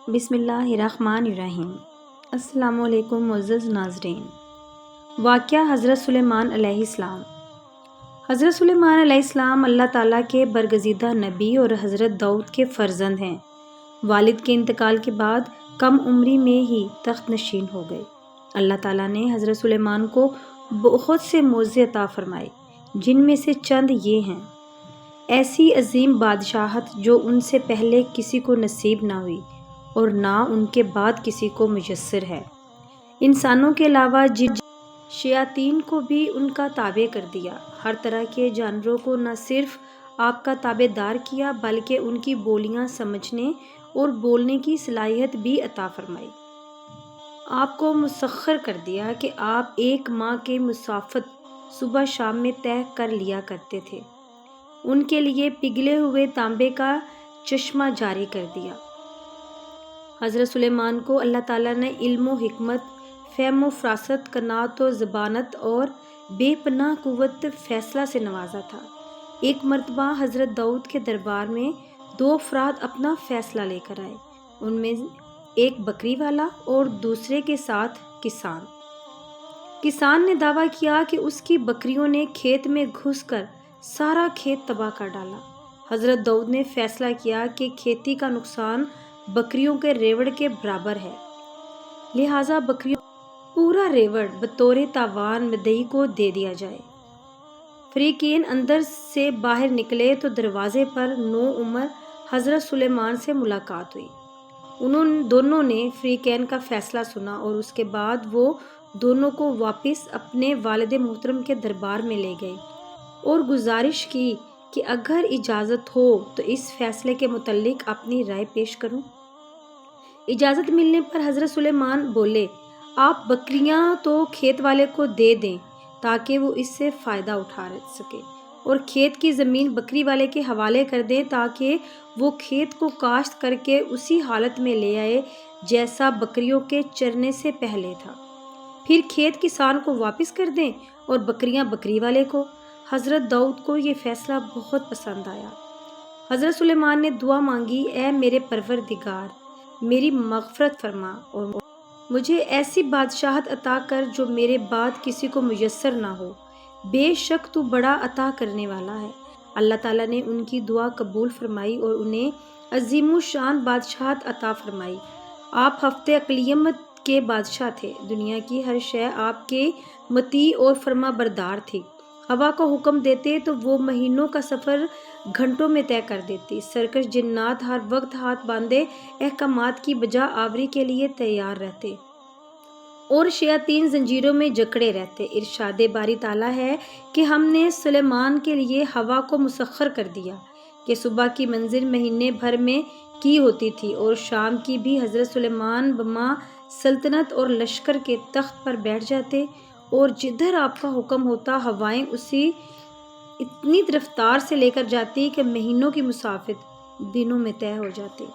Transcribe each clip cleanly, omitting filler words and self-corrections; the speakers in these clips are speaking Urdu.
بسم اللہ الرحمن الرحیم۔ السلام علیکم معزز ناظرین۔ واقعہ حضرت سلیمان علیہ السلام۔ حضرت سلیمان علیہ السلام اللہ تعالیٰ کے برگزیدہ نبی اور حضرت داؤد کے فرزند ہیں۔ والد کے انتقال کے بعد کم عمری میں ہی تخت نشین ہو گئے۔ اللہ تعالیٰ نے حضرت سلیمان کو بہت سے معجزے عطا فرمائے، جن میں سے چند یہ ہیں۔ ایسی عظیم بادشاہت جو ان سے پہلے کسی کو نصیب نہ ہوئی اور نہ ان کے بعد کسی کو میسر ہے۔ انسانوں کے علاوہ جن شیاطین کو بھی ان کا تابع کر دیا۔ ہر طرح کے جانوروں کو نہ صرف آپ کا تابع دار کیا بلکہ ان کی بولیاں سمجھنے اور بولنے کی صلاحیت بھی عطا فرمائی۔ آپ کو مسخر کر دیا کہ آپ ایک ماہ کے مسافت صبح شام میں طے کر لیا کرتے تھے۔ ان کے لیے پگھلے ہوئے تانبے کا چشمہ جاری کر دیا۔ حضرت سلیمان کو اللہ تعالیٰ نے علم و حکمت، فہم و فراست، قناعت و ذبانت اور بے پناہ قوت فیصلہ سے نوازا تھا۔ ایک مرتبہ حضرت داؤد کے دربار میں دو افراد اپنا فیصلہ لے کر آئے۔ ان میں ایک بکری والا اور دوسرے کے ساتھ کسان۔ کسان نے دعویٰ کیا کہ اس کی بکریوں نے کھیت میں گھس کر سارا کھیت تباہ کر ڈالا۔ حضرت داؤد نے فیصلہ کیا کہ کھیتی کا نقصان بکریوں کے ریوڑ کے برابر ہے، لہٰذا بکریوں پورا ریوڑ بطور تاوان مدعی کو دے دیا جائے۔ فریقین اندر سے باہر نکلے تو دروازے پر نوعمر حضرت سلیمان سے ملاقات ہوئی۔ دونوں نے فریقین کا فیصلہ سنا اور اس کے بعد وہ دونوں کو واپس اپنے والد محترم کے دربار میں لے گئے اور گزارش کی کہ اگر اجازت ہو تو اس فیصلے کے متعلق اپنی رائے پیش کروں۔ اجازت ملنے پر حضرت سلیمان بولے، آپ بکریاں تو کھیت والے کو دے دیں تاکہ وہ اس سے فائدہ اٹھا سکے، اور کھیت کی زمین بکری والے کے حوالے کر دیں تاکہ وہ کھیت کو کاشت کر کے اسی حالت میں لے آئے جیسا بکریوں کے چرنے سے پہلے تھا۔ پھر کھیت کسان کو واپس کر دیں اور بکریاں بکری والے کو۔ حضرت داؤد کو یہ فیصلہ بہت پسند آیا۔ حضرت سلیمان نے دعا مانگی، اے میرے پروردگار، میری مغفرت فرما اور مجھے ایسی بادشاہت عطا کر جو میرے بعد کسی کو میسر نہ ہو، بے شک تو بڑا عطا کرنے والا ہے۔ اللہ تعالیٰ نے ان کی دعا قبول فرمائی اور انہیں عظیم الشان بادشاہت عطا فرمائی۔ آپ ہفتہ اقلیت کے بادشاہ تھے۔ دنیا کی ہر شے آپ کے مطیع اور فرما بردار تھی۔ ہوا کو حکم دیتے تو وہ مہینوں کا سفر گھنٹوں میں طے کر دیتی۔ سرکش جنات ہر وقت ہاتھ باندھے احکامات کی بجا آوری کے لیے تیار رہتے اور شیاطین زنجیروں میں جکڑے رہتے۔ ارشاد باری تعالیٰ ہے کہ ہم نے سلیمان کے لیے ہوا کو مسخر کر دیا کہ صبح کی منزل مہینے بھر میں کی ہوتی تھی اور شام کی بھی۔ حضرت سلیمان بما سلطنت اور لشکر کے تخت پر بیٹھ جاتے اور جدھر آپ کا حکم ہوتا ہوائیں اسے اتنی رفتار سے لے کر جاتی کہ مہینوں کی مسافت دنوں میں طے ہو جاتی۔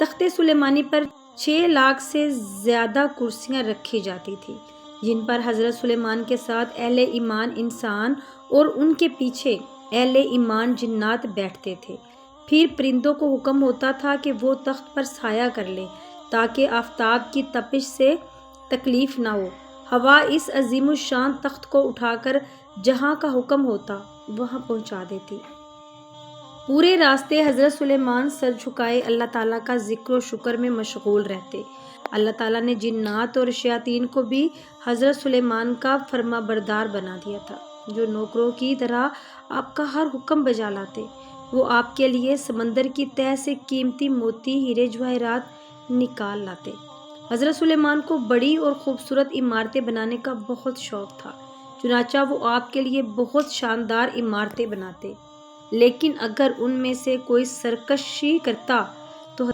تخت سلیمانی پر 6 لاکھ سے زیادہ کرسیاں رکھی جاتی تھی، جن پر حضرت سلیمان کے ساتھ اہل ایمان انسان اور ان کے پیچھے اہل ایمان جنات بیٹھتے تھے۔ پھر پرندوں کو حکم ہوتا تھا کہ وہ تخت پر سایہ کر لیں تاکہ آفتاب کی تپش سے تکلیف نہ ہو۔ ہوا اس عظیم الشان تخت کو اٹھا کر جہاں کا حکم ہوتا وہاں پہنچا دیتی۔ پورے راستے حضرت سلیمان سر جھکائے اللہ تعالیٰ کا ذکر و شکر میں مشغول رہتے۔ اللہ تعالیٰ نے جنات اور شیاطین کو بھی حضرت سلیمان کا فرما بردار بنا دیا تھا، جو نوکروں کی طرح آپ کا ہر حکم بجا لاتے۔ وہ آپ کے لیے سمندر کی تہہ سے قیمتی موتی، ہیرے جواہرات نکال لاتے۔ حضرت سلیمان کو بڑی اور خوبصورت عمارتیں بنانے کا بہت شوق تھا، چنانچہ وہ آپ کے لیے بہت شاندار عمارتیں بناتے، لیکن اگر ان میں سے کوئی سرکشی کرتا تو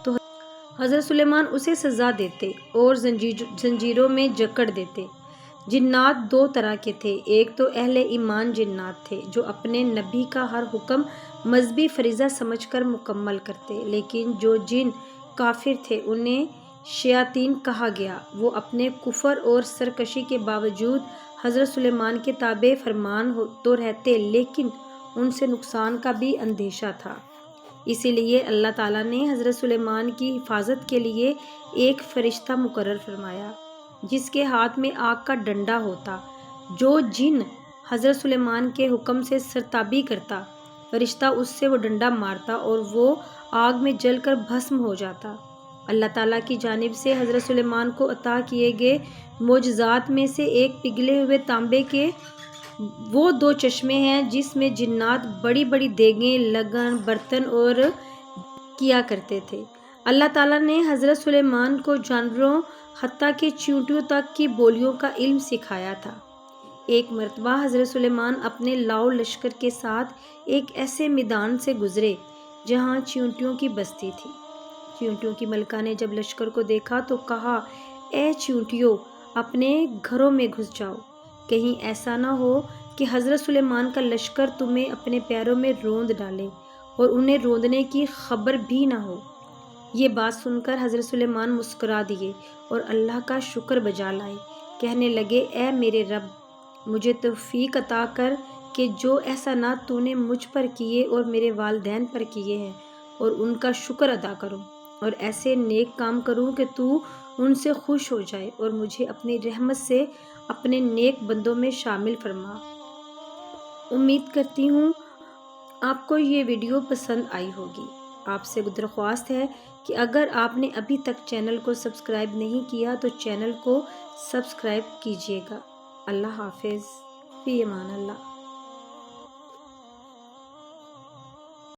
حضرت سلیمان اسے سزا دیتے اور زنجیروں میں جکڑ دیتے۔ جنات 2 طرح کے تھے، ایک تو اہل ایمان جنات تھے جو اپنے نبی کا ہر حکم مذہبی فریضہ سمجھ کر مکمل کرتے، لیکن جو جن کافر تھے انہیں شیاطین کہا گیا۔ وہ اپنے کفر اور سرکشی کے باوجود حضرت سلیمان کے تابع فرمان تو رہتے، لیکن ان سے نقصان کا بھی اندیشہ تھا۔ اسی لیے اللہ تعالیٰ نے حضرت سلیمان کی حفاظت کے لیے ایک فرشتہ مقرر فرمایا جس کے ہاتھ میں آگ کا ڈنڈا ہوتا، جو جن حضرت سلیمان کے حکم سے سرتابی کرتا، فرشتہ اس سے وہ ڈنڈا مارتا اور وہ آگ میں جل کر بھسم ہو جاتا۔ اللہ تعالیٰ کی جانب سے حضرت سلیمان کو عطا کیے گئے معجزات میں سے ایک پگھلے ہوئے تانبے کے وہ 2 چشمے ہیں جس میں جنات بڑی بڑی دیگیں، لگن، برتن اور کیا کرتے تھے۔ اللہ تعالیٰ نے حضرت سلیمان کو جانوروں حتیٰ کہ چیونٹیوں تک کی بولیوں کا علم سکھایا تھا۔ ایک مرتبہ حضرت سلیمان اپنے لاؤ لشکر کے ساتھ ایک ایسے میدان سے گزرے جہاں چیونٹیوں کی بستی تھی۔ چیونٹیوں کی ملکہ نے جب لشکر کو دیکھا تو کہا، اے چیونٹیوں، اپنے گھروں میں گھس جاؤ، کہیں ایسا نہ ہو کہ حضرت سلیمان کا لشکر تمہیں اپنے پیروں میں روند ڈالے اور انہیں روندنے کی خبر بھی نہ ہو۔ یہ بات سن کر حضرت سلیمان مسکرا دیے اور اللہ کا شکر بجا لائے، کہنے لگے، اے میرے رب، مجھے توفیق عطا کر کہ جو احسانات تو نے مجھ پر کیے اور میرے والدین پر کیے ہیں اور ان کا شکر ادا کروں اور ایسے نیک کام کروں کہ تو ان سے خوش ہو جائے اور مجھے اپنی رحمت سے اپنے نیک بندوں میں شامل فرما۔ امید کرتی ہوں آپ کو یہ ویڈیو پسند آئی ہوگی۔ آپ سے درخواست ہے کہ اگر آپ نے ابھی تک چینل کو سبسکرائب نہیں کیا تو چینل کو سبسکرائب کیجیے گا۔ اللہ حافظ، فی امان اللہ۔